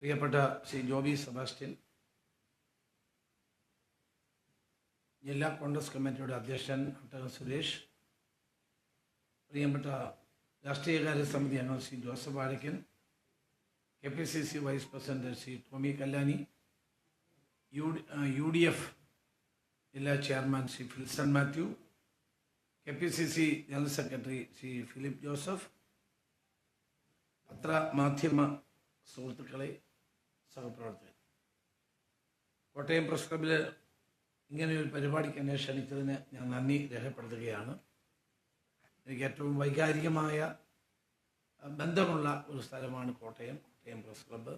പ്രിയപ്പെട്ട ശ്രീ ജോബി സെബാസ്റ്റ്യൻ, ജില്ലാ കോൺഗ്രസ് കമ്മിറ്റിയുടെ അധ്യക്ഷൻ ഡോക്ടർ സുരേഷ്, പ്രിയപ്പെട്ട രാഷ്ട്രീയകാര്യ സമിതി അംഗം Shri Joseph Vazhakkan, KPCC vice president Shri Tomy Kallani, UDF ജില്ലാ chairman Shri Filson Mathew, KPCC general secretary Shri Philip Joseph, പത്രമാധ്യമ സുഹൃത്തുക്കളെ, സഹപ്രവർത്തകർ, കോട്ടയം പ്രസ് ക്ലബിൽ ഇങ്ങനെയൊരു പരിപാടിക്ക് എന്നെ ക്ഷണിച്ചതിന് ഞാൻ നന്ദി രേഖപ്പെടുത്തുകയാണ്. എനിക്ക് ഏറ്റവും വൈകാരികമായ ബന്ധമുള്ള ഒരു സ്ഥലമാണ് കോട്ടയം പ്രസ് ക്ലബ്ബ്.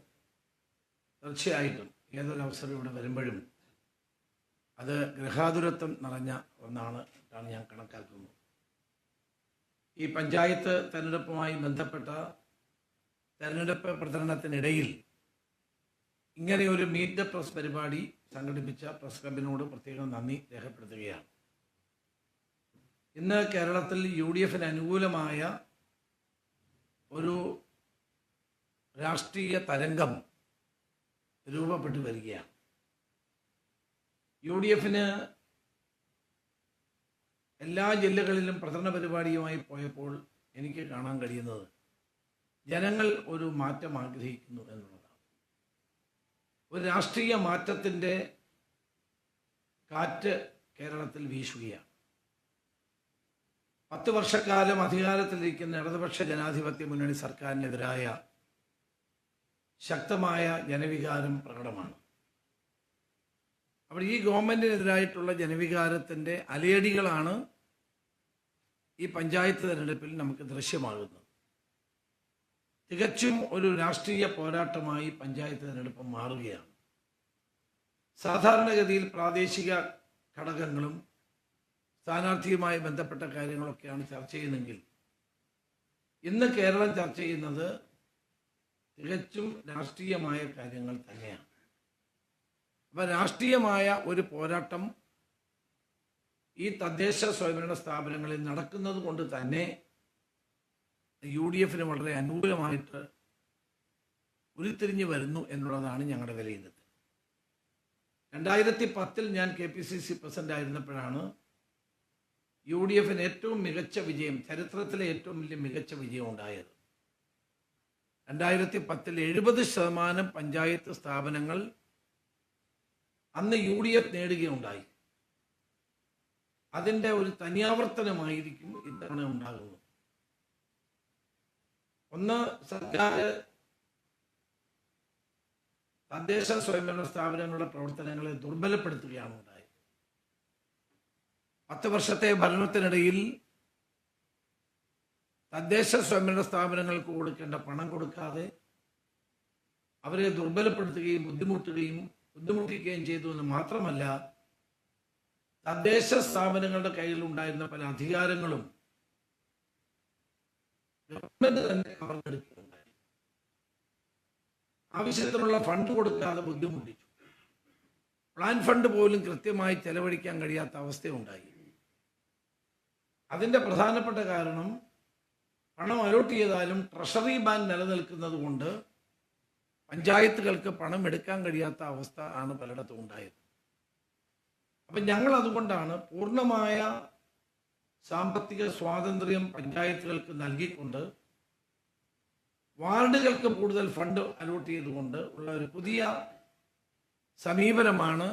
തീർച്ചയായിട്ടും ഏതൊരവസരം ഇവിടെ വരുമ്പോഴും അത് ഗൃഹാതുരത്വം നിറഞ്ഞ ഒന്നാണ് ഞാൻ കണക്കാക്കുന്നത്. ഈ പഞ്ചായത്ത് തെരഞ്ഞെടുപ്പുമായി ബന്ധപ്പെട്ട തെരഞ്ഞെടുപ്പ് പ്രചരണത്തിനിടയിൽ ഇങ്ങനെയൊരു മീറ്റ് ദ പ്രസ് പരിപാടി സംഘടിപ്പിച്ച പ്രസ് ക്ലബിനോട് പ്രത്യേകം നന്ദി രേഖപ്പെടുത്തുകയാണ്. ഇന്ന് കേരളത്തിൽ UDFന് അനുകൂലമായ ഒരു രാഷ്ട്രീയ തരംഗം രൂപപ്പെട്ടു വരികയാണ്. UDFന് എല്ലാ ജില്ലകളിലും പ്രചരണ പരിപാടിയുമായി പോയപ്പോൾ എനിക്ക് കാണാൻ കഴിയുന്നത് ജനങ്ങൾ ഒരു മാറ്റം ആഗ്രഹിക്കുന്നു എന്നുള്ളതാണ്. ഒരു രാഷ്ട്രീയ മാറ്റത്തിൻ്റെ കാറ്റ് കേരളത്തിൽ വീശുകയാണ്. 10 വർഷക്കാലം അധികാരത്തിലിരിക്കുന്ന ഇടതുപക്ഷ ജനാധിപത്യ മുന്നണി സർക്കാരിനെതിരായ ശക്തമായ ജനവികാരം പ്രകടമാണ്. അപ്പോൾ ഈ ഗവൺമെൻറ്റിനെതിരായിട്ടുള്ള ജനവികാരത്തിൻ്റെ അലയടികളാണ് ഈ പഞ്ചായത്ത് തെരഞ്ഞെടുപ്പിൽ നമുക്ക് ദൃശ്യമാകുന്നത്. തികച്ചും ഒരു രാഷ്ട്രീയ പോരാട്ടമായി പഞ്ചായത്ത് തെരഞ്ഞെടുപ്പ് മാറുകയാണ്. സാധാരണഗതിയിൽ പ്രാദേശിക ഘടകങ്ങളും സ്ഥാനാർത്ഥിയുമായി ബന്ധപ്പെട്ട കാര്യങ്ങളൊക്കെയാണ് ചർച്ച ചെയ്യുന്നതെങ്കിൽ ഇന്ന് കേരളം ചർച്ച ചെയ്യുന്നത് തികച്ചും രാഷ്ട്രീയമായ കാര്യങ്ങൾ തന്നെയാണ്. അപ്പം രാഷ്ട്രീയമായ ഒരു പോരാട്ടം ഈ തദ്ദേശ സ്വയംഭരണ സ്ഥാപനങ്ങളിൽ നടക്കുന്നത് കൊണ്ട് തന്നെ UDFന് വളരെ അനുകൂലമായിട്ട് ഉരുത്തിരിഞ്ഞു വരുന്നു ഞങ്ങളുടെ വിലയിരുത്തൽ. 2010 ഞാൻ KPCC പ്രസിഡന്റ് ആയിരുന്നപ്പോഴാണ് UDFന് ഏറ്റവും മികച്ച വിജയം, ചരിത്രത്തിലെ ഏറ്റവും വലിയ മികച്ച വിജയം ഉണ്ടായത്. 2010 70% പഞ്ചായത്ത് സ്ഥാപനങ്ങൾ അന്ന് UDF നേടുകയുണ്ടായി. അതിൻ്റെ ഒരു തനിയാവർത്തനമായിരിക്കും ഇത്തവണ ഉണ്ടാകുന്നത്. ഒന്ന്, സർക്കാർ തദ്ദേശ സ്വയംഭരണ സ്ഥാപനങ്ങളുടെ പ്രവർത്തനങ്ങളെ ദുർബലപ്പെടുത്തുകയാണ് ഉണ്ടായത്. 10 വർഷത്തെ ഭരണത്തിനിടയിൽ തദ്ദേശ സ്വയംഭരണ സ്ഥാപനങ്ങൾക്ക് കൊടുക്കേണ്ട പണം കൊടുക്കാതെ അവരെ ദുർബലപ്പെടുത്തുകയും ബുദ്ധിമുട്ടിക്കുകയും ചെയ്തു എന്ന് മാത്രമല്ല, തദ്ദേശ സ്ഥാപനങ്ങളുടെ കയ്യിൽ ഉണ്ടായിരുന്ന പല അധികാരങ്ങളും ഗവൺമെന്റ് തന്നെ കവർന്നെടുക്കുകയുണ്ടായി. ആവശ്യത്തിനുള്ള ഫണ്ട് കൊടുക്കാതെ ബുദ്ധിമുട്ടിച്ചു. പ്ലാൻ ഫണ്ട് പോലും കൃത്യമായി ചെലവഴിക്കാൻ കഴിയാത്ത അവസ്ഥയുണ്ടായി. അതിൻ്റെ പ്രധാനപ്പെട്ട കാരണം പണം അലോട്ട് ചെയ്താലും ട്രഷറി ബാങ്ക് നിലനിൽക്കുന്നത് കൊണ്ട് പഞ്ചായത്തുകൾക്ക് പണം എടുക്കാൻ കഴിയാത്ത അവസ്ഥ ആണ് പലയിടത്തും ഉണ്ടായത്. അപ്പം ഞങ്ങൾ അതുകൊണ്ടാണ് പൂർണ്ണമായ സാമ്പത്തിക സ്വാതന്ത്ര്യം പഞ്ചായത്തുകൾക്ക് നൽകിക്കൊണ്ട് വാർഡുകൾക്ക് കൂടുതൽ ഫണ്ട് അലോട്ട് ചെയ്തുകൊണ്ട് ഉള്ള ഒരു പുതിയ സമീപനമാണ്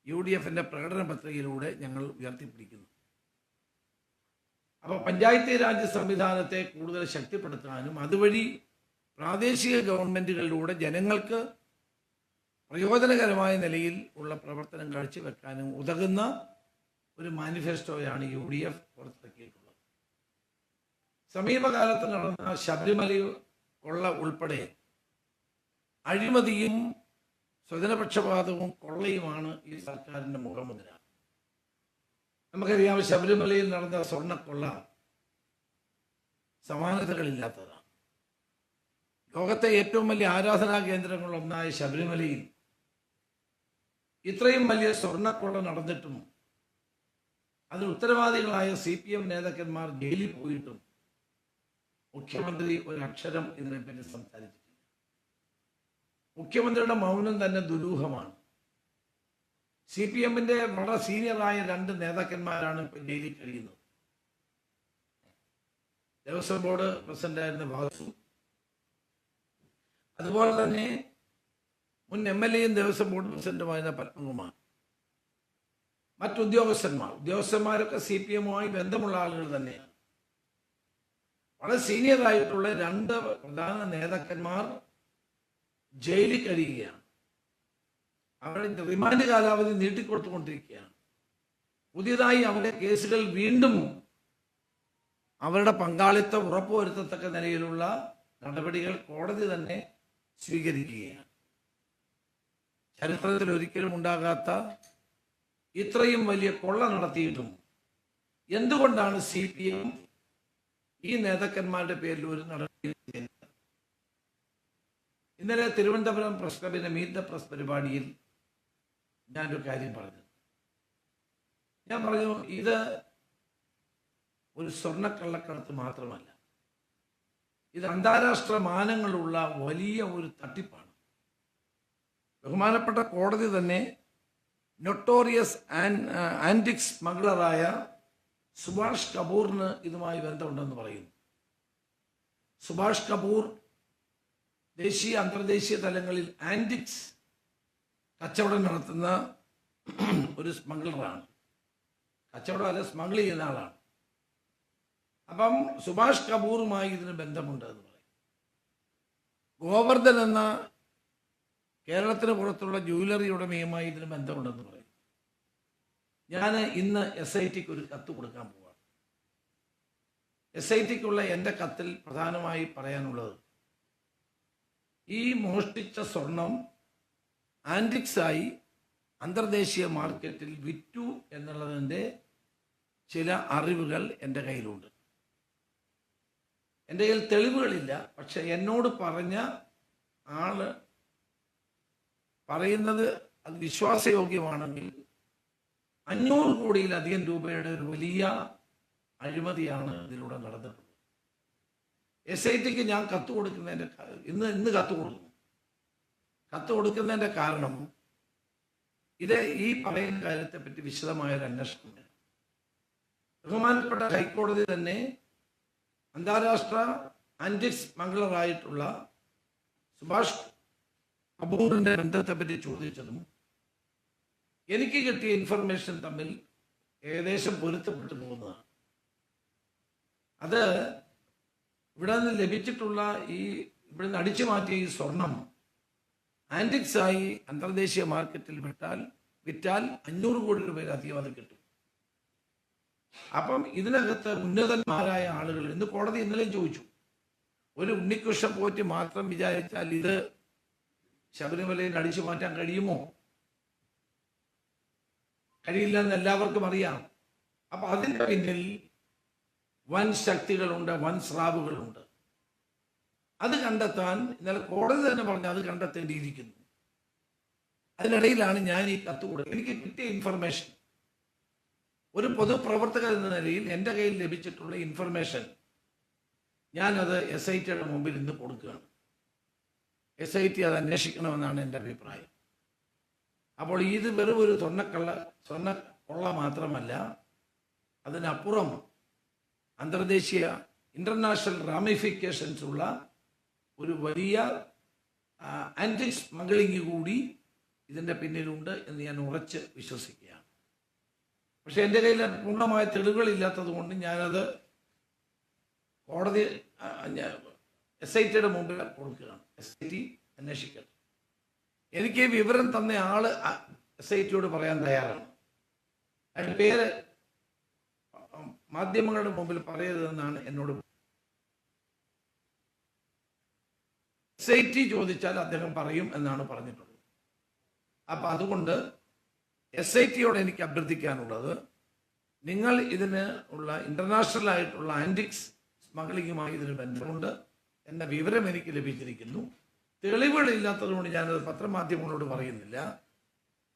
UDFന്റെ പ്രകടന പത്രികയിലൂടെ ഞങ്ങൾ ഉയർത്തിപ്പിടിക്കുന്നത്. അപ്പോൾ പഞ്ചായത്ത് രാജ് സംവിധാനത്തെ കൂടുതൽ ശക്തിപ്പെടുത്താനും അതുവഴി പ്രാദേശിക ഗവൺമെൻറ്റുകളിലൂടെ ജനങ്ങൾക്ക് പ്രയോജനകരമായ നിലയിൽ ഉള്ള പ്രവർത്തനം കാഴ്ചവെക്കാനും ഉതകുന്ന ഒരു മാനിഫെസ്റ്റോയാണ് UDF പുറത്തിറക്കിയിട്ടുള്ളത്. സമീപകാലത്ത് നടന്ന ശബരിമല കൊള്ള ഉൾപ്പെടെ അഴിമതിയും സ്വജനപക്ഷപാതവും കൊള്ളയുമാണ് ഈ സർക്കാരിൻ്റെ മുഖമുദ്ര. നമുക്കറിയാം, ശബരിമലയിൽ നടന്ന സ്വർണ്ണക്കൊള്ള സമാനതകളില്ലാത്തതാണ്. ലോകത്തെ ഏറ്റവും വലിയ ആരാധനാ കേന്ദ്രങ്ങളൊന്നായ ശബരിമലയിൽ ഇത്രയും വലിയ സ്വർണ്ണക്കൊള്ള നടന്നിട്ടും അതിന് ഉത്തരവാദികളായ CPM നേതാക്കന്മാർ ജയിലിൽ പോയിട്ടും മുഖ്യമന്ത്രി ഒരു അക്ഷരം ഇതിനെപ്പറ്റി സംസാരിച്ചിട്ടില്ല. മുഖ്യമന്ത്രിയുടെ മൗനം തന്നെ ദുരൂഹമാണ്. CPM-ന്റെ വളരെ സീനിയറായ 2 നേതാക്കന്മാരാണ് ഇപ്പോൾ ജയിലിൽ കഴിയുന്നത്. ദേവസ്വം ബോർഡ് പ്രസിഡന്റായിരുന്ന വാസു, അതുപോലെ തന്നെ മുൻ MLA-യും ദേവസ്വം ബോർഡ് പ്രസിഡന്റുമായിരുന്ന പത്മകുമാർ. ഉദ്യോഗസ്ഥന്മാരൊക്കെ CPM-മായി ബന്ധമുള്ള ആളുകൾ തന്നെയാണ്. വളരെ സീനിയറായിട്ടുള്ള 2 പ്രധാന നേതാക്കന്മാർ ജയിലിൽ കഴിയുകയാണ്. അവരുടെ റിമാൻഡ് കാലാവധി നീട്ടിക്കൊടുത്തുകൊണ്ടിരിക്കുകയാണ്. പുതിയതായി അവരുടെ കേസുകൾ വീണ്ടും അവരുടെ പങ്കാളിത്തം ഉറപ്പുവരുത്തത്തക്ക നിലയിലുള്ള നടപടികൾ കോടതി തന്നെ സ്വീകരിക്കുകയാണ്. ചരിത്രത്തിൽ ഒരിക്കലും ഉണ്ടാകാത്ത ഇത്രയും വലിയ കൊള്ള നടത്തിയിട്ടും എന്തുകൊണ്ടാണ് CPM ഈ നേതാക്കന്മാരുടെ പേരിൽ ഒരു നടപടി? ഇന്നലെ തിരുവനന്തപുരം പ്രസ് ക്ലബിന്റെ മീറ്റ് ദ പ്രസ് പരിപാടിയിൽ ഞാനൊരു കാര്യം പറഞ്ഞു. ഞാൻ പറഞ്ഞു, ഇത് ഒരു സ്വർണ്ണക്കള്ളക്കടത്ത് മാത്രമല്ല, ഇത് അന്താരാഷ്ട്ര മാനങ്ങളുള്ള വലിയ ഒരു തട്ടിപ്പാണ്. ബഹുമാനപ്പെട്ട കോടതി തന്നെ നൊട്ടോറിയസ് ആന്റിക് സ്മഗ്ലറായ സുഭാഷ് കപൂറിന് ഇതുമായി ബന്ധമുണ്ടെന്ന് പറയുന്നു. സുഭാഷ് കപൂർ ദേശീയ അന്തർദേശീയ തലങ്ങളിൽ ആന്റിക്സ് കച്ചവടം നടത്തുന്ന ഒരു സ്മഗ്ലറാണ്. കച്ചവടം അല്ല, സ്മഗിൾ ചെയ്യുന്ന ആളാണ്. അപ്പം സുഭാഷ് കപൂറുമായി ഇതിന് ബന്ധമുണ്ട് എന്ന് പറയും. ഗോവർദ്ധൻ എന്ന കേരളത്തിന് പുറത്തുള്ള ജ്വല്ലറി ഉടമയുമായി ഇതിന് ബന്ധമുണ്ടെന്ന് പറയും. ഞാൻ ഇന്ന് SITക്ക് ഒരു കത്ത് കൊടുക്കാൻ പോവാണ്. SITക്കുള്ള എൻ്റെ കത്തിൽ പ്രധാനമായി പറയാനുള്ളത്, ഈ മോഷ്ടിച്ച സ്വർണം ആന്റിക്സായി അന്തർദേശീയ മാർക്കറ്റിൽ വിറ്റു എന്നുള്ളതിൻ്റെ ചില അറിവുകൾ എൻ്റെ കയ്യിലുണ്ട്. എൻ്റെ കയ്യിൽ തെളിവുകളില്ല, പക്ഷെ എന്നോട് പറഞ്ഞ ആള് പറയുന്നത് അത് വിശ്വാസയോഗ്യമാണെങ്കിൽ 500 കോടിയിലധികം രൂപയുടെ ഒരു വലിയ അഴിമതിയാണ് ഇതിലൂടെ നടന്നിട്ടുള്ളത്. SITക്ക് ഞാൻ കത്ത് കൊടുക്കുന്നതിൻ്റെ ഇന്ന് കത്ത് കൊടുക്കുന്നു. കത്ത് കൊടുക്കുന്നതിൻ്റെ കാരണം ഇത് ഈ പറയുന്ന കാര്യത്തെപ്പറ്റി വിശദമായൊരു അന്വേഷണം വേണം. ബഹുമാനപ്പെട്ട ഹൈക്കോടതി തന്നെ അന്താരാഷ്ട്ര ആന്റിക് സ്മഗ്ലറായിട്ടുള്ള സുഭാഷ് കപൂറിന്റെ ബന്ധത്തെപ്പറ്റി ചോദിച്ചതും എനിക്ക് കിട്ടിയ ഇൻഫർമേഷൻ തമ്മിൽ ഏകദേശം പൊരുത്തപ്പെട്ടു പോകുന്നതാണ്. അത് ഇവിടെ നിന്ന് ലഭിച്ചിട്ടുള്ള ഇവിടെ നിന്ന് അടിച്ചു മാറ്റിയ ഈ സ്വർണം ആന്റിക്സായി അന്തർദേശീയ മാർക്കറ്റിൽ വിറ്റാൽ 500 കോടി രൂപയിലധികം അത് കിട്ടും. അപ്പം ഇതിനകത്ത് ഉന്നതന്മാരായ ആളുകൾ ഇന്ന് കോടതി ഇന്നലെയും ചോദിച്ചു, ഒരു ഉണ്ണികൃഷ്ണൻ പോറ്റി മാത്രം വിചാരിച്ചാൽ ഇത് ശബരിമലയിൽ അടിച്ചു മാറ്റാൻ കഴിയുമോ? കഴിയില്ലെന്ന് എല്ലാവർക്കും അറിയാം. അപ്പൊ അതിന്റെ പിന്നിൽ വൻ ശക്തികളുണ്ട്, വൻ സ്രാവുകളുണ്ട്. അത് കണ്ടെത്താൻ ഇന്നലെ കോടതി തന്നെ പറഞ്ഞു അത് കണ്ടെത്തേണ്ടിയിരിക്കുന്നു. അതിനിടയിലാണ് ഞാൻ ഈ കത്ത് കൊടുക്കുക. എനിക്ക് കിട്ടിയ ഇൻഫർമേഷൻ, ഒരു പൊതുപ്രവർത്തകൻ എന്ന നിലയിൽ എൻ്റെ കയ്യിൽ ലഭിച്ചിട്ടുള്ള ഇൻഫർമേഷൻ ഞാനത് SITയുടെ മുമ്പിൽ ഇന്ന് കൊടുക്കുകയാണ്. SIT അത് അന്വേഷിക്കണമെന്നാണ് എൻ്റെ അഭിപ്രായം. അപ്പോൾ ഇത് വെറും ഒരു സ്വർണ്ണക്കൊള്ള മാത്രമല്ല, അതിനപ്പുറം അന്തർദേശീയ ഇന്റർനാഷണൽ റാമിഫിക്കേഷൻസ് ഉള്ള ഒരു വലിയ ആന്റിക് സ്മഗ്ലിംഗ് കൂടി ഇതിൻ്റെ പിന്നിലുണ്ട് എന്ന് ഞാൻ ഉറച്ച് വിശ്വസിക്കുകയാണ്. പക്ഷെ എൻ്റെ കയ്യിൽ പൂർണ്ണമായ തെളിവുകളില്ലാത്തത് കൊണ്ട് ഞാനത് കോടതി SITയുടെ മുമ്പിൽ കൊടുക്കുകയാണ്. SIT അന്വേഷിക്കട്ടെ. എനിക്ക് വിവരം തന്ന ആള് SITയോട് പറയാൻ തയ്യാറാണ്. അതിൻ്റെ പേര് മാധ്യമങ്ങളുടെ മുമ്പിൽ പറയരുതെന്നാണ് എന്നോട്. SIT ചോദിച്ചാൽ അദ്ദേഹം പറയും എന്നാണ് പറഞ്ഞിട്ടുള്ളത്. അപ്പൊ അതുകൊണ്ട് SITയോട് എനിക്ക് അഭ്യർത്ഥിക്കാനുള്ളത്, നിങ്ങൾ ഇതിന് ഉള്ള ഇന്റർനാഷണൽ ആയിട്ടുള്ള ആന്റിക്സ് സ്മഗ്ലിങ്ങുമായി ഇതിന് ബന്ധമുണ്ട് എന്ന വിവരം എനിക്ക് ലഭിച്ചിരിക്കുന്നു. തെളിവുകളില്ലാത്തത് കൊണ്ട് ഞാനത് പത്രമാധ്യമങ്ങളോട് പറയുന്നില്ല.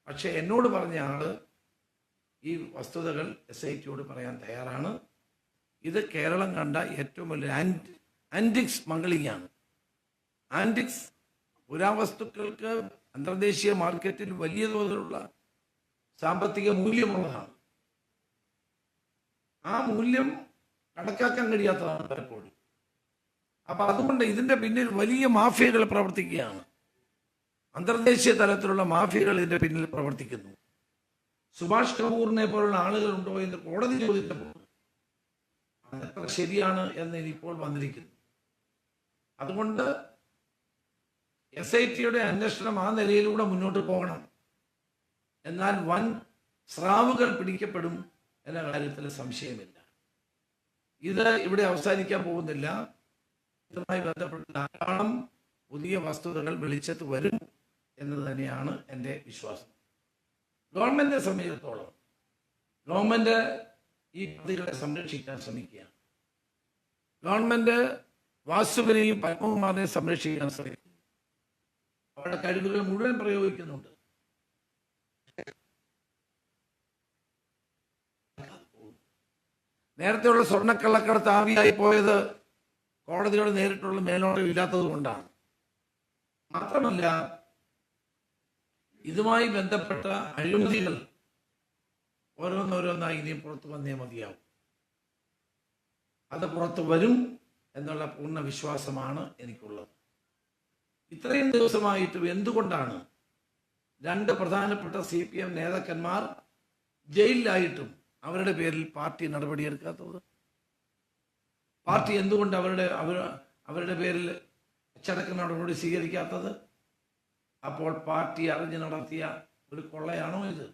പക്ഷെ എന്നോട് പറഞ്ഞ ആള് ഈ വസ്തുതകൾ SITയോട് പറയാൻ തയ്യാറാണ്. ഇത് കേരളം കണ്ട ഏറ്റവും വലിയ ആന്റിക് സ്മഗ്ലിംഗ് ആണ്. ആന്റിക്സ് പുരാവസ്തുക്കൾക്ക് അന്തർദേശീയ മാർക്കറ്റിൽ വലിയ തോതിലുള്ള സാമ്പത്തിക മൂല്യമുള്ളതാണ്. ആ മൂല്യം കണക്കാക്കാൻ കഴിയാത്തതാണ് പലപ്പോഴും. അപ്പൊ അതുകൊണ്ട് ഇതിന്റെ പിന്നിൽ വലിയ മാഫിയകൾ പ്രവർത്തിക്കുകയാണ്. അന്തർദേശീയ തലത്തിലുള്ള മാഫിയകൾ ഇതിന്റെ പിന്നിൽ പ്രവർത്തിക്കുന്നു. സുഭാഷ് കപൂറിനെ പോലുള്ള ആളുകളുണ്ടോ എന്ന് കോടതി ചോദിച്ചപ്പോൾ അതെത്ര ശരിയാണ് എന്ന് ഇപ്പോൾ വന്നിരിക്കുന്നു. അതുകൊണ്ട് SIT-യുടെ അന്വേഷണം ആ നിലയിലൂടെ മുന്നോട്ട് പോകണം. എന്നാൽ വൻ സ്രാവുകൾ പിടിക്കപ്പെടും എന്ന കാര്യത്തിൽ സംശയമില്ല. ഇത് ഇവിടെ അവസാനിക്കാൻ പോകുന്നില്ല. ഇതുമായി ബന്ധപ്പെട്ട ധാരാളം പുതിയ വസ്തുതകൾ വെളിച്ചത്ത് വരും എന്ന് തന്നെയാണ് എൻ്റെ വിശ്വാസം. ഗവൺമെന്റിനെ സംബന്ധിച്ചിടത്തോളം ഗവൺമെന്റ് ഈ പദ്ധതികളെ സംരക്ഷിക്കാൻ ശ്രമിക്കുകയാണ്. ഗവൺമെന്റ് വാസുവിനെയും പത്മകുമാറിനെയും സംരക്ഷിക്കാൻ ശ്രമിക്കുന്നു. അവരുടെ കഴിവുകൾ മുഴുവൻ പ്രയോഗിക്കുന്നുണ്ട്. നേരത്തെയുള്ള സ്വർണ്ണക്കള്ളക്കടത്ത് ആവിയായി പോയത് കോടതിയുടെ നേരിട്ടുള്ള മേൽനോട്ടം ഇല്ലാത്തത് കൊണ്ടാണ്. മാത്രമല്ല, ഇതുമായി ബന്ധപ്പെട്ട അഴിമതികൾ ഓരോന്നോരോന്നായി ഇനിയും പുറത്തു വന്നേ മതിയാവും. അത് പുറത്തു വരും എന്നുള്ള പൂർണ്ണ വിശ്വാസമാണ് എനിക്കുള്ളത്. ഇത്രയും ദിവസമായിട്ടും എന്തുകൊണ്ടാണ് 2 പ്രധാനപ്പെട്ട CPM നേതാക്കന്മാർ ജയിലിലായിട്ടും അവരുടെ പേരിൽ പാർട്ടി നടപടിയെടുക്കാത്തത്? പാർട്ടി എന്തുകൊണ്ട് അവരുടെ പേരിൽ അച്ചടക്ക നടപടി സ്വീകരിക്കാത്തത്? അപ്പോൾ പാർട്ടി അറിഞ്ഞ് നടത്തിയ ഒരു കൊള്ളയാണോ ഇത്?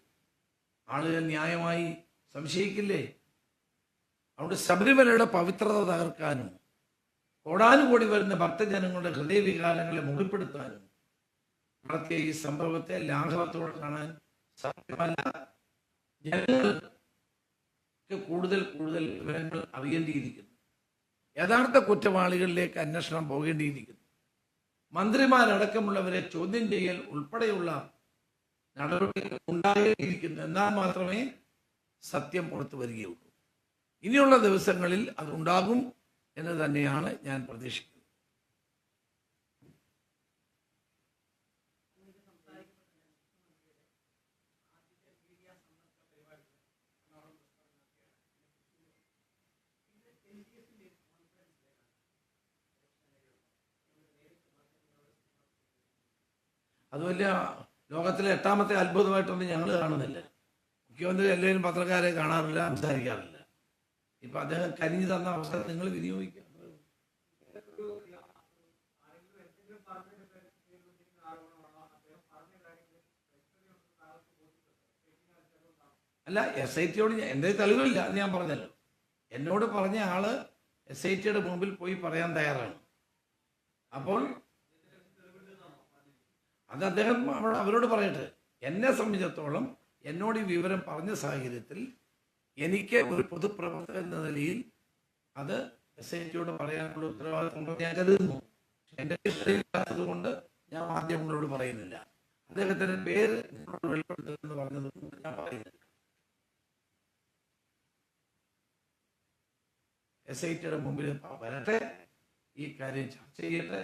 ആളുകൾ ന്യായമായി സംശയിക്കില്ലേ? അവിടെ ശബരിമലയുടെ പവിത്രത തകർക്കാനും കോടാനുകോടി വരുന്ന ഭക്തജനങ്ങളുടെ ഹൃദയവികാരങ്ങളെ മുറിപ്പെടുത്താനും നടത്തിയ ഈ സംഭവത്തെ ലാഘവത്തോടെ കാണാൻ സാധ്യമല്ല. ജനങ്ങൾക്ക് കൂടുതൽ വിവരങ്ങൾ അറിയേണ്ടിയിരിക്കുന്നു. യഥാർത്ഥ കുറ്റവാളികളിലേക്ക് അന്വേഷണം പോകേണ്ടിയിരിക്കുന്നു. മന്ത്രിമാരടക്കമുള്ളവരെ ചോദ്യം ചെയ്യൽ ഉൾപ്പെടെയുള്ള നടപടികൾ ഉണ്ടാകേണ്ടിയിരിക്കുന്നു. എന്നാൽ മാത്രമേ സത്യം പുറത്തു വരികയുള്ളൂ. ഇനിയുള്ള ദിവസങ്ങളിൽ അതുണ്ടാകും എന്ന് തന്നെയാണ് ഞാൻ പ്രതീക്ഷിക്കുന്നത്. അത് വലിയ ലോകത്തിലെ 8ാമത്തെ അത്ഭുതമായിട്ടൊന്നും ഞങ്ങൾ കാണുന്നില്ല. മുഖ്യമന്ത്രി എല്ലാവരും പത്രക്കാരെ കാണാറില്ല, സംസാരിക്കാറില്ല. ഇപ്പൊ അദ്ദേഹം കനിഞ്ഞു തന്ന അവസരം നിങ്ങൾ വിനിയോഗിക്കുക. അല്ല, SIT-യോട് എൻ്റെ തെളിവില്ല എന്ന് ഞാൻ പറഞ്ഞല്ലോ. എന്നോട് പറഞ്ഞ ആള് SIT-യുടെ മുമ്പിൽ പോയി പറയാൻ തയ്യാറാണ്. അപ്പോൾ അത് അദ്ദേഹം അവരോട് പറയട്ടെ. എന്നെ സംബന്ധിച്ചിടത്തോളം എന്നോട് ഈ വിവരം പറഞ്ഞ സാഹചര്യത്തിൽ എനിക്ക് ഒരു പൊതുപ്രവർത്തകൻ എന്ന നിലയിൽ അത് SIT-യോട് പറയാനുള്ള ഉത്തരവാദിത്വം ഞാൻ കരുതുന്നു. എൻ്റെ കൊണ്ട് ഞാൻ മാധ്യമങ്ങളോട് പറയുന്നില്ല. അദ്ദേഹത്തിന്റെ പേര് വെളിപ്പെടുത്തുമെന്ന് പറഞ്ഞത് ഞാൻ പറയുന്നില്ല. SIT-യുടെ മുമ്പിൽ വരട്ടെ, ഈ കാര്യം ചർച്ച ചെയ്യട്ടെ,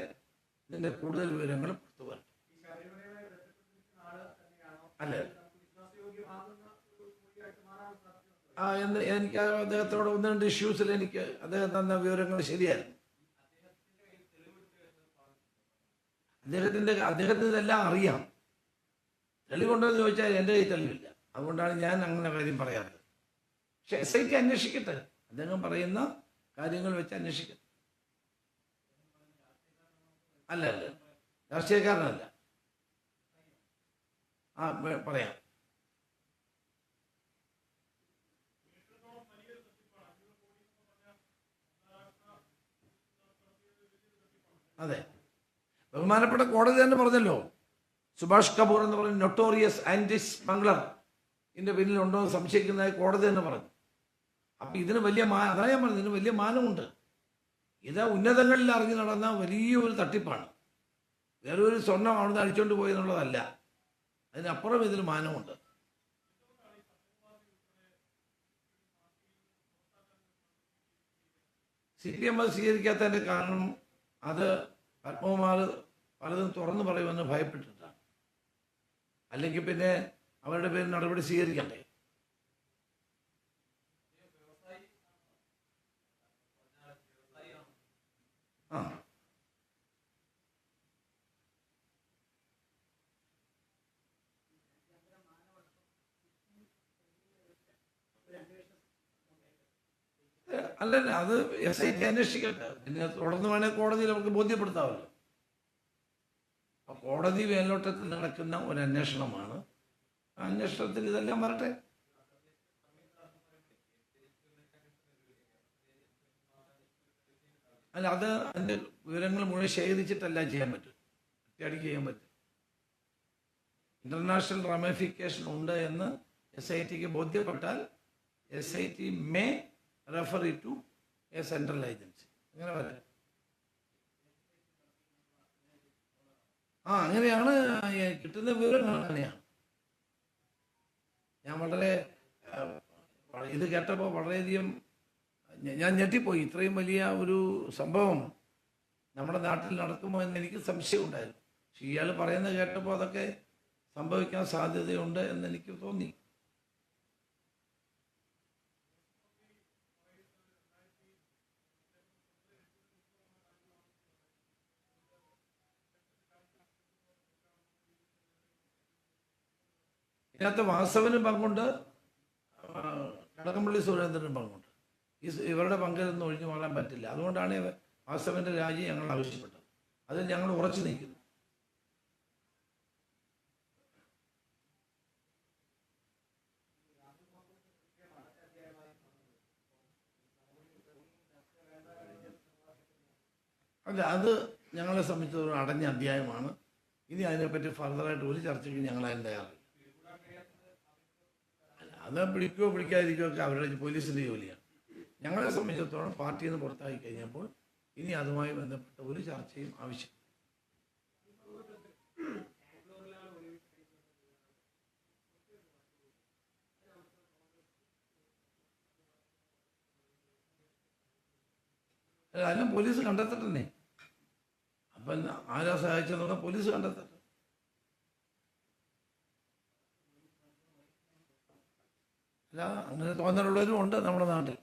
ഇതിന്റെ കൂടുതൽ വിവരങ്ങൾ പുറത്തു വരട്ടെ. അല്ലേ, എന്ന് എനിക്ക് അദ്ദേഹത്തോട് 1-2 ഇഷ്യൂസിൽ എനിക്ക് അദ്ദേഹം തന്ന വിവരങ്ങൾ ശരിയായിരുന്നു. അദ്ദേഹത്തിന് ഇതെല്ലാം അറിയാം. തെളിവുണ്ടോ എന്ന് ചോദിച്ചാൽ എൻ്റെ കയ്യിൽ തെളിവില്ല. അതുകൊണ്ടാണ് ഞാൻ അങ്ങനെ കാര്യം പറയാറ്. പക്ഷെ SIT അന്വേഷിക്കട്ടെ, അദ്ദേഹം പറയുന്ന കാര്യങ്ങൾ വെച്ച് അന്വേഷിക്കട്ടെ. അല്ല, രാഷ്ട്രീയക്കാരനല്ല. പറയാം. അതെ, ബഹുമാനപ്പെട്ട കോടതി തന്നെ പറഞ്ഞല്ലോ, സുഭാഷ് കപൂർ എന്ന് പറയുന്ന നൊട്ടോറിയസ് ആന്റി സ്മഗ്ലർ ഇതിന്റെ പിന്നിലുണ്ടോ എന്ന് സംശയിക്കുന്നതായി കോടതി തന്നെ പറഞ്ഞു. അപ്പൊ ഇതിന് വലിയ അതാ ഞാൻ പറഞ്ഞത്, ഇതിന് വലിയ മാനമുണ്ട്. ഇത് ഉന്നതങ്ങളിൽ അറിഞ്ഞു നടന്ന വലിയൊരു തട്ടിപ്പാണ്. വേറൊരു സ്വർണം അവിടുന്ന് അടിച്ചുകൊണ്ട് പോയെന്നുള്ളതല്ല, അതിനപ്പുറം ഇതിന് മാനമുണ്ട്. CPM അത് സ്വീകരിക്കാത്തതിന്റെ കാരണം അത് പത്മകുമാർ പലതും തുറന്നു പറയുമെന്ന് ഭയപ്പെട്ടിട്ടാണ്. അല്ലെങ്കിൽ പിന്നെ അവരുടെ പേരിൽ നടപടി സ്വീകരിക്കണ്ടേ? ആ അല്ലല്ല, അത് SIT അന്വേഷിക്കട്ടെ. പിന്നെ തുടർന്ന് വേണേൽ കോടതിയിൽ നമുക്ക് ബോധ്യപ്പെടുത്താമല്ലോ. കോടതി മേൽനോട്ടത്തിൽ നടക്കുന്ന ഒരു അന്വേഷണമാണ്. ആ അന്വേഷണത്തിൽ ഇതെല്ലാം വരട്ടെ. അല്ല, അത് അതിൻ്റെ വിവരങ്ങൾ മുഴുവൻ ശേഖരിച്ചിട്ടല്ല ചെയ്യാൻ പറ്റും, ഒറ്റയടിക്ക് ചെയ്യാൻ പറ്റും. ഇന്റർനാഷണൽ റമേഫിക്കേഷൻ ഉണ്ട് എന്ന് SITക്ക് ബോധ്യപ്പെട്ടാൽ SIT may refer to a central agency. അങ്ങനെ വരാം. അങ്ങനെയാണ് കിട്ടുന്ന വിവരങ്ങൾ. അങ്ങനെയാണ്. ഞാൻ വളരെ ഇത് കേട്ടപ്പോൾ വളരെയധികം ഞാൻ ഞെട്ടിപ്പോയി. ഇത്രയും വലിയ ഒരു സംഭവം നമ്മുടെ നാട്ടിൽ നടക്കുമോ എന്ന് എനിക്ക് സംശയം ഉണ്ടായിരുന്നു. പക്ഷെ ഇയാൾ പറയുന്നത് കേട്ടപ്പോൾ അതൊക്കെ സംഭവിക്കാൻ സാധ്യതയുണ്ട് എന്ന് എനിക്ക് തോന്നി. ഇതിനകത്ത് വാസവനും പങ്കുണ്ട്, കടകംപള്ളി സുരേന്ദ്രനും പങ്കുണ്ട്. ഇവരുടെ പങ്കിൽ നിന്ന് ഒഴിഞ്ഞു മാറാൻ പറ്റില്ല. അതുകൊണ്ടാണ് വാസവന്റെ രാജി ഞങ്ങൾ ആവശ്യപ്പെട്ടത്. അതിൽ ഞങ്ങൾ ഉറച്ചു നിൽക്കുന്നു. അല്ല, അത് ഞങ്ങളെ സംബന്ധിച്ചിടത്തോളം അടഞ്ഞ അധ്യായമാണ്. ഇനി അതിനെപ്പറ്റി ഫർദറായിട്ട് ഒരു ചർച്ചയ്ക്ക് ഞങ്ങൾ അതിന് തയ്യാറില്ല. അത് പിടിക്കുകയോ പിടിക്കാതിരിക്കുകയോ ഒക്കെ അവരുടെ പോലീസിൻ്റെ ജോലിയാണ്. ഞങ്ങളെ സംബന്ധിച്ചിടത്തോളം പാർട്ടിയിൽ നിന്ന് പുറത്താക്കി കഴിഞ്ഞപ്പോൾ ഇനി അതുമായി ബന്ധപ്പെട്ട ഒരു ചർച്ചയും ആവശ്യം. അതെല്ലാം പോലീസ് കണ്ടെത്തട്ടെ. അപ്പം ആരാ സഹായിച്ചെന്നുള്ള പോലീസ് കണ്ടെത്തട്ടെ. അല്ല, അങ്ങനെ തോന്നലുള്ളവരും ഉണ്ട് നമ്മുടെ നാട്ടിൽ.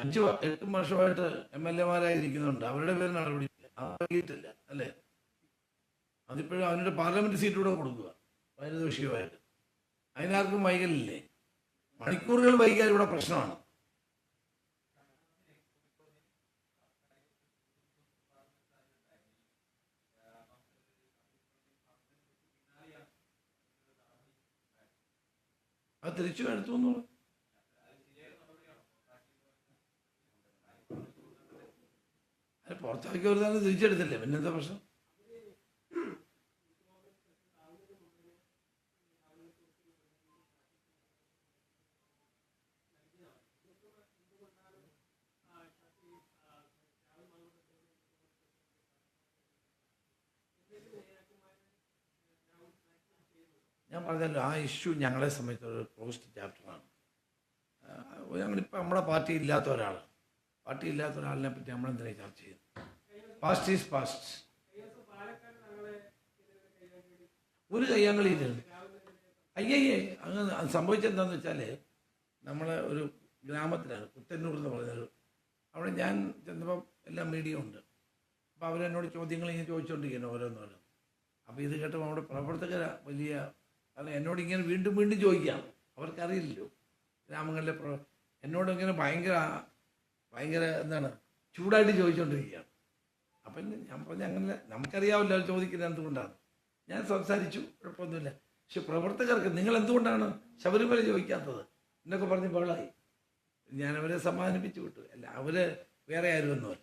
അഞ്ച് 8 വർഷമായിട്ട് MLA-മാരായിരിക്കുന്നുണ്ട്. അവരുടെ പേര് നടപടിയില്ല അല്ലേ? അതിപ്പോഴും അവരുടെ പാർലമെന്റ് സീറ്റ് കൂടെ കൊടുക്കുക പാരിതോഷികമായിട്ട്. അതിനാർക്കും വൈകലില്ലേ? മണിക്കൂറുകൾ വൈകിയാൽ ഇവിടെ പ്രശ്നമാണ്. അത് തിരിച്ചു എടുത്തു എന്നുള്ളൂ. അത് പുറത്താക്കിയവർ തന്നെ തിരിച്ചെടുത്തില്ലേ, പിന്നെന്താ പ്രശ്നം? ഞാൻ പറഞ്ഞല്ലോ, ആ ഇഷ്യൂ ഞങ്ങളെ സംബന്ധിച്ചൊരു ക്ലോസ്ഡ് ചാപ്റ്ററാണ്. ഞങ്ങളിപ്പോൾ നമ്മുടെ പാർട്ടി ഇല്ലാത്ത ഒരാളാണ്. പാർട്ടി ഇല്ലാത്ത ഒരാളിനെ പറ്റി നമ്മളെന്തിനാ ചർച്ച ചെയ്യുന്നത്? Past is past. ഒരു കയ്യാങ്കളിയിലുണ്ട്. അയ്യയ്യേ, അങ്ങനെ സംഭവിച്ചെന്താണെന്ന് വെച്ചാൽ നമ്മളെ ഒരു ഗ്രാമത്തിലാണ്, കുത്തന്നൂർ എന്ന് പറഞ്ഞൊരു, അവിടെ ഞാൻ ചെന്നപ്പം എല്ലാം മീഡിയ ഉണ്ട്. അപ്പോൾ അവരെന്നോട് ചോദ്യങ്ങൾ ഇങ്ങനെ ചോദിച്ചുകൊണ്ടിരിക്കുന്നു ഓരോന്നോരോ. അപ്പോൾ ഇത് കേട്ടപ്പോൾ നമ്മുടെ പ്രവർത്തകർ വലിയ, കാരണം എന്നോട് ഇങ്ങനെ വീണ്ടും വീണ്ടും ചോദിക്കാം. അവർക്കറിയില്ലല്ലോ ഗ്രാമങ്ങളിലെ എന്നോട് ഇങ്ങനെ ഭയങ്കര എന്താണ് ചൂടായിട്ട് ചോദിച്ചുകൊണ്ടിരിക്കുകയാണ്. അപ്പം ഞാൻ പറഞ്ഞ അങ്ങനെ നമുക്കറിയാമല്ലോ ചോദിക്കുന്നത് എന്തുകൊണ്ടാണ്. ഞാൻ സംസാരിച്ചു, കുഴപ്പമൊന്നുമില്ല. പക്ഷെ പ്രവർത്തകർക്ക് നിങ്ങൾ എന്തുകൊണ്ടാണ് ശബരിമല ചോദിക്കാത്തത് എന്നൊക്കെ പറഞ്ഞ് ബഹളായി. ഞാനവരെ സമാധാനിപ്പിച്ചു വിട്ടു. അല്ല, അവർ വേറെ ആരുമൊന്നുമല്ല.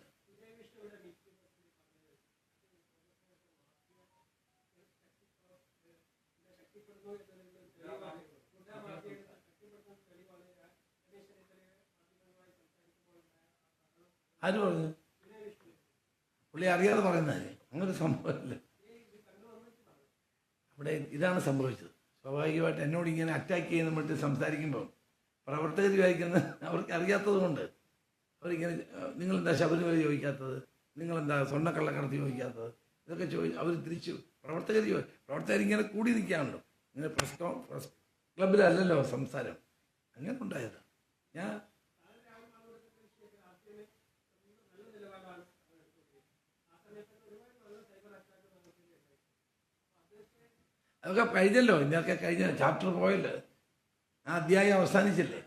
ആര് പറഞ്ഞു? പുള്ളി അറിയാതെ പറയുന്നതല്ലേ, അങ്ങനൊരു സംഭവമല്ല. അവിടെ ഇതാണ് സംഭവിച്ചത്. സ്വാഭാവികമായിട്ട് എന്നോട് ഇങ്ങനെ അറ്റാക്ക് ചെയ്യുന്ന മറ്റ് സംസാരിക്കുമ്പോൾ പ്രവർത്തകർ വായിക്കുന്നത് അവർക്ക് അറിയാത്തത് കൊണ്ട് അവരിങ്ങനെ, നിങ്ങളെന്താ ശബരിമല ചോദിക്കാത്തത്, നിങ്ങളെന്താ സ്വർണ്ണക്കള്ളക്കടത്ത് ചോദിക്കാത്തത്, ഇതൊക്കെ അവർ തിരിച്ചു പ്രവർത്തകരിങ്ങനെ കൂടി നിൽക്കുകയാണല്ലോ. ഇങ്ങനെ പ്രസ് ക്ലബിലല്ലല്ലോ സംസാരം. അങ്ങനെ ഉണ്ടായത്. ഞാൻ അതൊക്കെ കഴിഞ്ഞല്ലോ, ഇന്നൊക്കെ കഴിഞ്ഞ ചാപ്റ്റർ പോയല്ലോ, ആ അധ്യായം അവസാനിച്ചില്ലേ.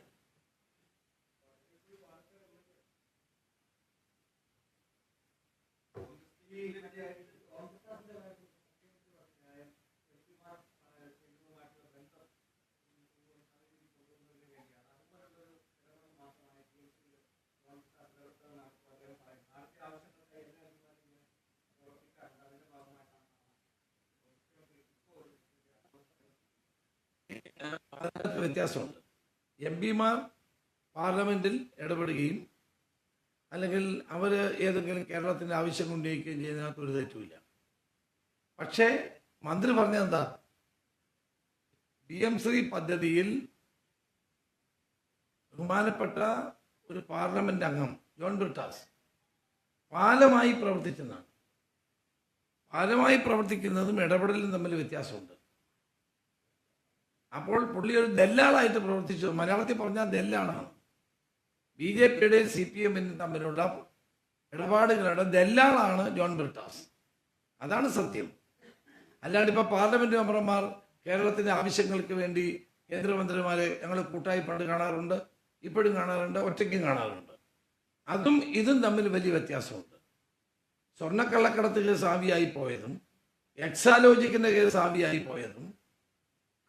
അതിനകത്ത് വ്യത്യാസമുണ്ട്. എം പിമാർ പാർലമെന്റിൽ ഇടപെടുകയും അല്ലെങ്കിൽ അവർ ഏതെങ്കിലും കേരളത്തിൻ്റെ ആവശ്യം ഉന്നയിക്കുകയും ചെയ്യുന്നതിനകത്ത് ഒരു തെറ്റുമില്ല. പക്ഷേ മന്ത്രി പറഞ്ഞതെന്താ, PM-ശ്രീ പദ്ധതിയിൽ ബഹുമാനപ്പെട്ട ഒരു പാർലമെന്റ് അംഗം ജോൺ ബ്രിട്ടാസ് പാലമായി പ്രവർത്തിച്ചെന്നാണ്. പാലമായി പ്രവർത്തിക്കുന്നതും ഇടപെടലും തമ്മിൽ വ്യത്യാസമുണ്ട്. അപ്പോൾ പുള്ളി ഒരു ദല്ലാളായിട്ട് പ്രവർത്തിച്ചു. മലയാളത്തിൽ പറഞ്ഞാൽ ദല്ലാളാണ്. BJP-യുടെയും CPM-നും തമ്മിലുള്ള ഇടപാടുകളുടെ ദല്ലാളാണ് ജോൺ ബ്രിട്ടാസ്. അതാണ് സത്യം. അല്ലാണ്ട് ഇപ്പോൾ പാർലമെന്റ് മെമ്പർമാർ കേരളത്തിന്റെ ആവശ്യങ്ങൾക്ക് വേണ്ടി കേന്ദ്രമന്ത്രിമാരെ ഞങ്ങൾ കൂട്ടായി പണ്ട് കാണാറുണ്ട്, ഇപ്പോഴും കാണാറുണ്ട്, ഒറ്റയ്ക്കും കാണാറുണ്ട്. അതും ഇതും തമ്മിൽ വലിയ വ്യത്യാസമുണ്ട്. സ്വർണ്ണക്കള്ളക്കടത്ത് കേസ് ആവിയായി പോയതും എക്സാലോജിക്കിന്റെ കേസ് ആവിയായി പോയതും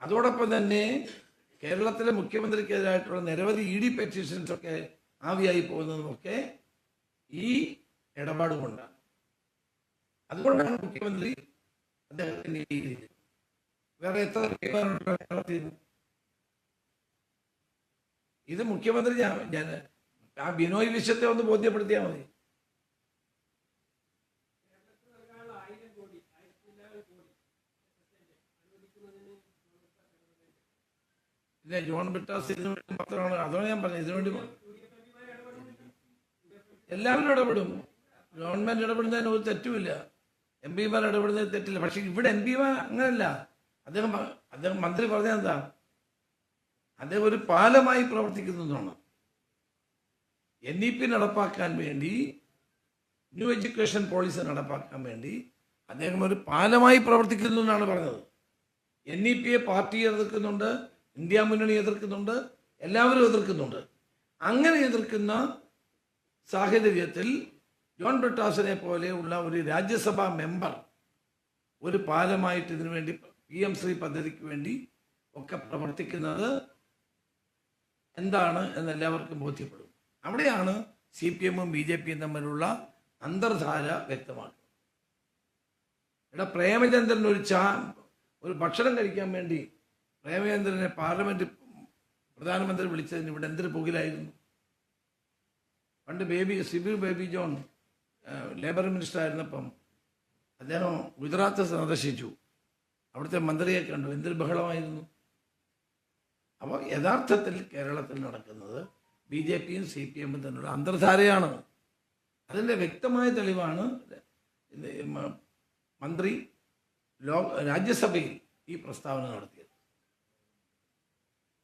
അതോടൊപ്പം തന്നെ കേരളത്തിലെ മുഖ്യമന്ത്രിക്കെതിരായിട്ടുള്ള നിരവധി ED പെറ്റീഷൻസ് ഒക്കെ ആവിയായി പോകുന്നതുമൊക്കെ ഈ ഇടപാട് കൊണ്ടാണ്. അതുകൊണ്ടാണ് മുഖ്യമന്ത്രി അദ്ദേഹത്തിന് വേറെ എത്ര കേരളത്തിൽ ഇത് മുഖ്യമന്ത്രി ഞാൻ ആ ബിനോയ് വിശ്വത്തെ ഒന്ന് ബോധ്യപ്പെടുത്തിയാൽ മതി. പിന്നെ ജോൺ ബ്രിട്ടാസ് ഇതിനു വേണ്ടി മാത്രമാണ്, അതാണ് ഞാൻ പറഞ്ഞത്. ഇതിനുവേണ്ടി എല്ലാവരും ഇടപെടും. ഗവൺമെന്റ് ഇടപെടുന്നതിന് ഒരു തെറ്റുമില്ല, MP-മാർ ഇടപെടുന്നതിന് തെറ്റില്ല. പക്ഷെ ഇവിടെ MP-മാർ അങ്ങനല്ല. അദ്ദേഹം മന്ത്രി പറഞ്ഞതെന്താ, അദ്ദേഹം ഒരു പാലമായി പ്രവർത്തിക്കുന്നതാണ്. NEP നടപ്പാക്കാൻ വേണ്ടി, ന്യൂ എഡ്യൂക്കേഷൻ പോളിസി നടപ്പാക്കാൻ വേണ്ടി അദ്ദേഹം ഒരു പാലമായി പ്രവർത്തിക്കുന്നു എന്നാണ് പറഞ്ഞത്. NEP-യെ പാർട്ടി എതിർക്കുന്നുണ്ട്, ഇന്ത്യ മുന്നണി എതിർക്കുന്നുണ്ട്, എല്ലാവരും എതിർക്കുന്നുണ്ട്. അങ്ങനെ എതിർക്കുന്ന സാഹചര്യത്തിൽ ജോൺ ബ്രിട്ടാസിനെ പോലെയുള്ള ഒരു രാജ്യസഭാ മെമ്പർ ഒരു പാലമായിട്ട് ഇതിനു വേണ്ടി PM-ശ്രീ പദ്ധതിക്ക് വേണ്ടി ഒക്കെ പ്രവർത്തിക്കുന്നത് എന്താണ് എന്ന് എല്ലാവർക്കും ബോധ്യപ്പെടും. അവിടെയാണ് CPM-ഉം BJP-യും തമ്മിലുള്ള അന്തർധാര വ്യക്തമാക്കുന്നത്. ഇവിടെ പ്രേമചന്ദ്രൻ ഒരു ഭക്ഷണം കഴിക്കാൻ വേണ്ടി പ്രേമചന്ദ്രനെ പാർലമെന്റ് പ്രധാനമന്ത്രി വിളിച്ചതിന് ഇവിടെ എന്തൊരു പുകിലായിരുന്നു. പണ്ട് സിബിർ ബേബി ജോൺ ലേബർ മിനിസ്റ്റർ ആയിരുന്നപ്പം അദ്ദേഹം ഗുജറാത്ത് സന്ദർശിച്ചു, അവിടുത്തെ മന്ത്രിയെ കണ്ടു, എന്തൊരു ബഹളമായിരുന്നു. അപ്പോൾ യഥാർത്ഥത്തിൽ കേരളത്തിൽ നടക്കുന്നത് BJP-യും CPM-ഉം തമ്മിലുള്ള അന്തർധാരയാണ്. അതിൻ്റെ വ്യക്തമായ തെളിവാണ് മന്ത്രി രാജ്യസഭയിൽ ഈ പ്രസ്താവന നടത്തിയത്.